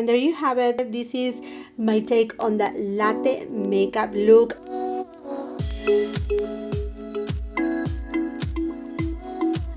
And there you have it. This is my take on the latte makeup look.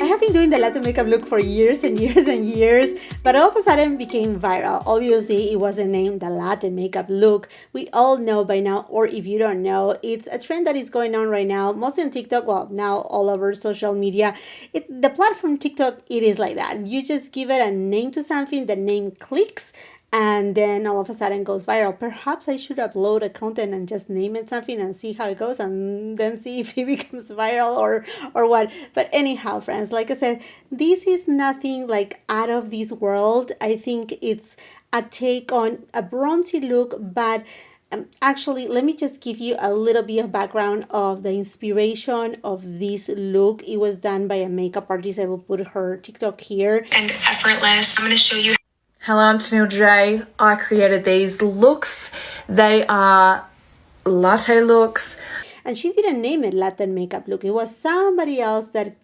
I have been doing the latte makeup look for years and years and years, but all of a sudden became viral. Obviously, it wasn't named the latte makeup look. We all know by now, or if you don't know, it's a trend that is going on right now, mostly on TikTok, well, now all over social media. The platform TikTok, it is like that. You just give it a name to something, the name clicks, and then all of a sudden goes viral. Perhaps I should upload a content and just name it something and see how it goes, and then see if it becomes viral or what. But anyhow, friends, like I said, this is nothing like out of this world. I think it's a take on a bronzy look, but actually, let me just give you a little bit of background of the inspiration of this look. It was done by a makeup artist. I will put her TikTok here. And effortless. I'm going to show you. Hello, I'm Tennille J. I created these looks. They are latte looks. And she didn't name it latte makeup look. It was somebody else that,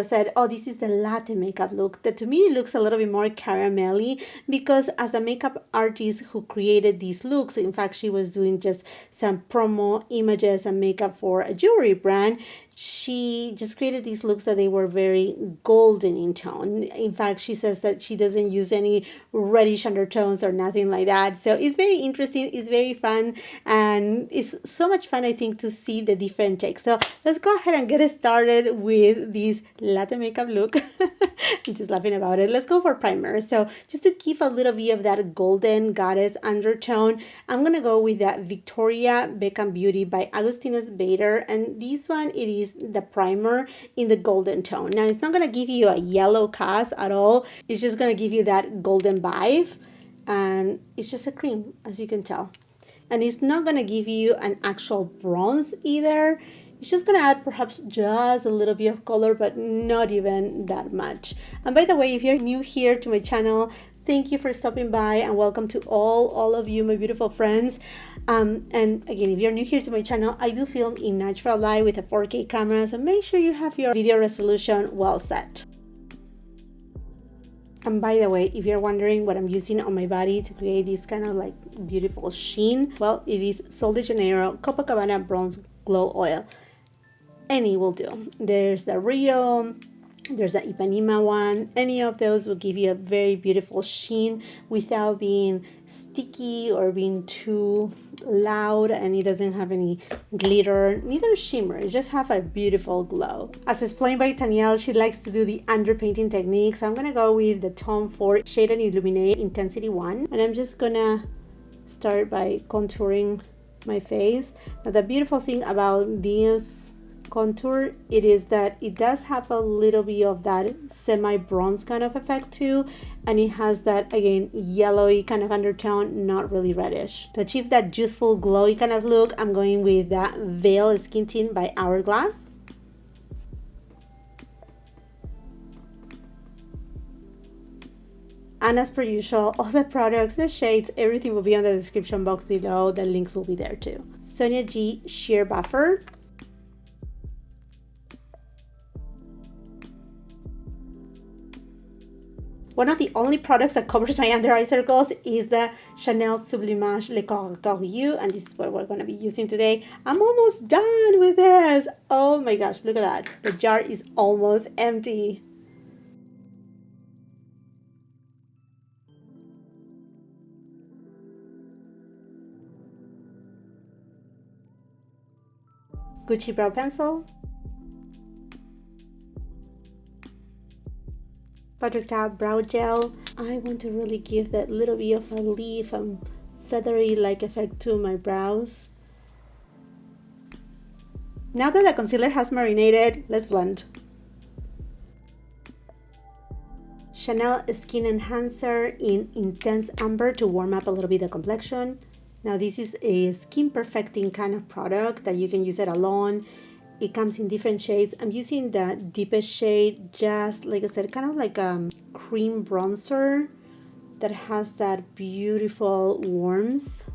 said, oh, this is the latte makeup look. That to me looks a little bit more caramelly, because as a makeup artist who created these looks, in fact, she was doing just some promo images and makeup for a jewelry brand. She just created these looks that they were very golden in tone. In fact, she says that she doesn't use any reddish undertones or nothing like that. So it's very interesting, it's very fun, and it's so much fun, I think, to see the different takes. So let's go ahead and get started with this latte makeup look. I'm just laughing about it. Let's go for primer. So just to keep a little bit of that golden goddess undertone, I'm gonna go with that Victoria Beckham Beauty by Agustinus Bader, and this one, it is the primer in the golden tone. Now, it's not going to give you a yellow cast at all. It's just going to give you that golden vibe, and it's just a cream, as you can tell. And it's not going to give you an actual bronze either. It's just going to add perhaps just a little bit of color, but not even that much. And by the way, if you're new here to my channel, thank you for stopping by, and welcome to all of you, my beautiful friends. And again, if you're new here to my channel, I do film in natural light with a 4K camera, so make sure you have your video resolution well set. And by the way, if you're wondering what I'm using on my body to create this kind of like beautiful sheen, well, it is Sol de Janeiro Copacabana Bronze Glow Oil. Any will do. There's the Rio, there's the Ipanema one. Any of those will give you a very beautiful sheen without being sticky or being too loud, and it doesn't have any glitter, neither shimmer. It just have a beautiful glow. As explained by Tennille, she likes to do the underpainting technique, so I'm gonna go with the Tom Ford Shade and Illuminate Intensity 1, and I'm just gonna start by contouring my face. Now, the beautiful thing about this contour, it is that it does have a little bit of that semi-bronze kind of effect too, and it has that, again, yellowy kind of undertone, not really reddish. To achieve that youthful glowy kind of look, I'm going with that Veil Skin Tint by Hourglass. And as per usual, all the products, the shades, everything will be on the description box below. The links will be there too. Sonia G Sheer Buffer. One of the only products that covers my under eye circles is the Chanel Sublimage Le Correcteur U, and this is what we're going to be using today. I'm almost done with this. Oh my gosh, look at that. The jar is almost empty. Gucci Brow Pencil. Patrick Ta Brow Gel. I want to really give that little bit of a leaf and feathery like effect to my brows. Now that the concealer has marinated, let's blend. Chanel Skin Enhancer in Intense Amber to warm up a little bit the complexion. Now this is a skin perfecting kind of product that you can use it alone. It comes in different shades. I'm using the deepest shade, just like I said, kind of like a cream bronzer that has that beautiful warmth.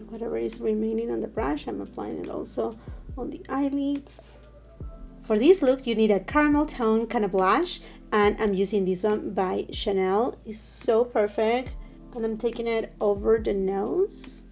Whatever is remaining on the brush, I'm applying it also on the eyelids. For this look, you need a caramel tone kind of blush, and I'm using this one by Chanel. It's so perfect, and I'm taking it over the nose.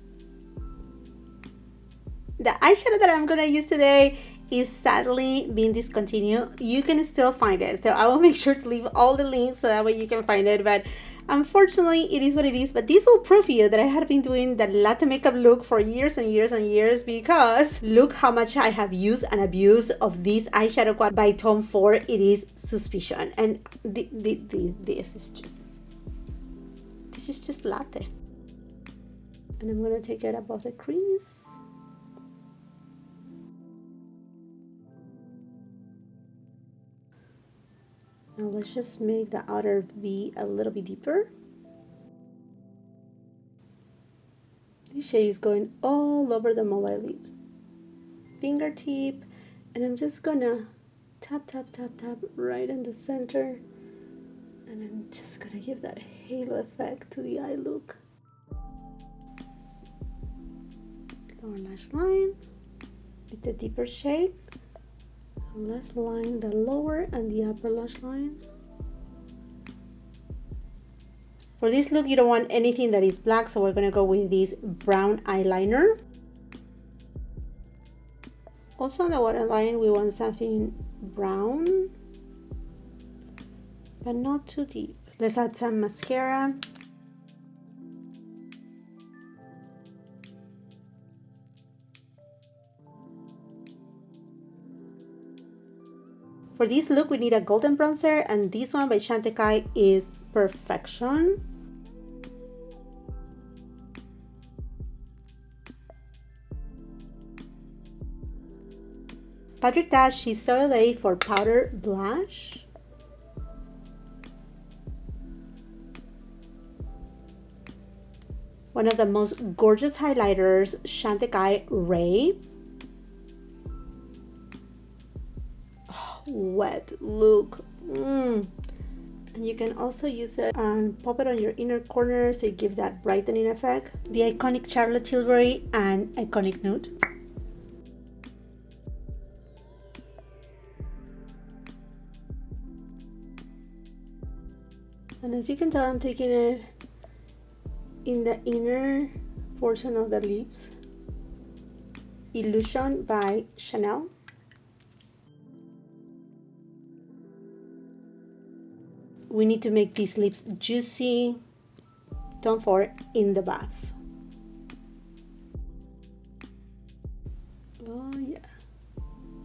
The eyeshadow that I'm gonna use today is sadly being discontinued. You can still find it, so I will make sure to leave all the links so that way you can find it, but unfortunately it is what it is. But this will prove you that I have been doing the latte makeup look for years and years and years, because look how much I have used and abused of this eyeshadow quad by Tom Ford. It is Suspicion, and this is just latte. And I'm gonna take it above the crease. Now let's just make the outer V a little bit deeper. This shade is going all over the mobile lip, fingertip, and I'm just gonna tap, tap, tap, tap right in the center, and I'm just gonna give that halo effect to the eye look. Lower lash line with the deeper shade. Let's line the lower and the upper lash line. For this look, you don't want anything that is black, so we're gonna go with this brown eyeliner. Also on the waterline, we want something brown, but not too deep. Let's add some mascara. For this look, we need a golden bronzer, and this one by Chantecaille is Perfection. Patrick Ta She's So LA for powder blush. One of the most gorgeous highlighters, Chantecaille Ray. Wet look. And you can also use it and pop it on your inner corner so you give that brightening effect. The iconic Charlotte Tilbury and iconic nude. And as you can tell, I'm taking it in the inner portion of the lips. Illusion by Chanel. We need to make these lips juicy. Tom Ford in the bath. Oh yeah.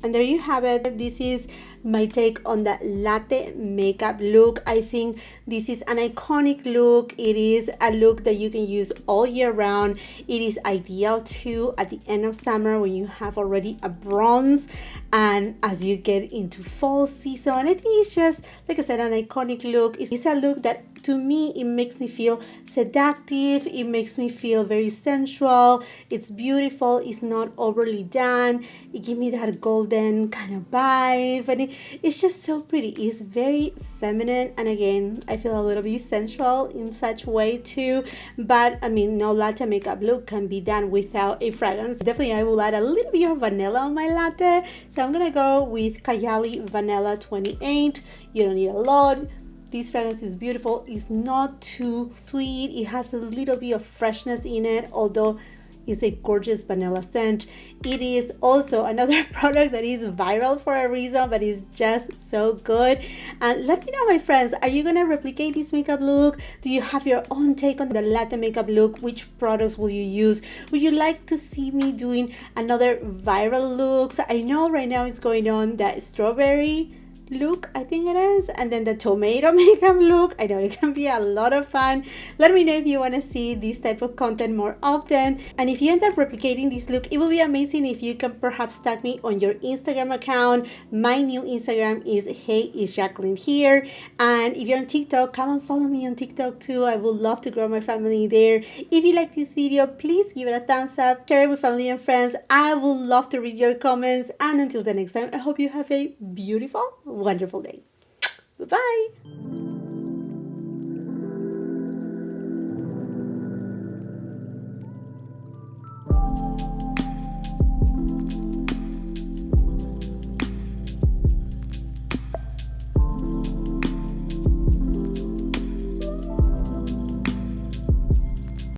And there you have it. This is my take on the latte makeup look. I think this is an iconic look. It is a look that you can use all year round. It is ideal too at the end of summer when you have already a bronze, and as you get into fall season. I think it's just, like I said, an iconic look. It's a look that to me, it makes me feel seductive. It makes me feel very sensual. It's beautiful. It's not overly done. It gives me that golden kind of vibe, and it's just so pretty. It's very feminine, and again, I feel a little bit sensual in such way too. But I mean, no latte makeup look can be done without a fragrance. Definitely, I will add a little bit of vanilla on my latte, so I'm gonna go with Kayali Vanilla 28. You don't need a lot. This fragrance is beautiful. It's not too sweet. It has a little bit of freshness in it, although it's a gorgeous vanilla scent. It is also another product that is viral for a reason, but it's just so good. And let me know, my friends, are you gonna replicate this makeup look? Do you have your own take on the latte makeup look? Which products will you use? Would you like to see me doing another viral looks? I know right now it's going on that strawberry look, I think it is, and then the tomato makeup look. I know it can be a lot of fun. Let me know if you want to see this type of content more often, and if you end up replicating this look, it will be amazing if you can perhaps tag me on your Instagram account. My new Instagram is Hey It's Jacqueline Here, and if you're on TikTok, come and follow me on TikTok too. I would love to grow my family there. If you like this video, please give it a thumbs up, share it with family and friends. I would love to read your comments, and until the next time, I hope you have a beautiful, wonderful day. Bye-bye.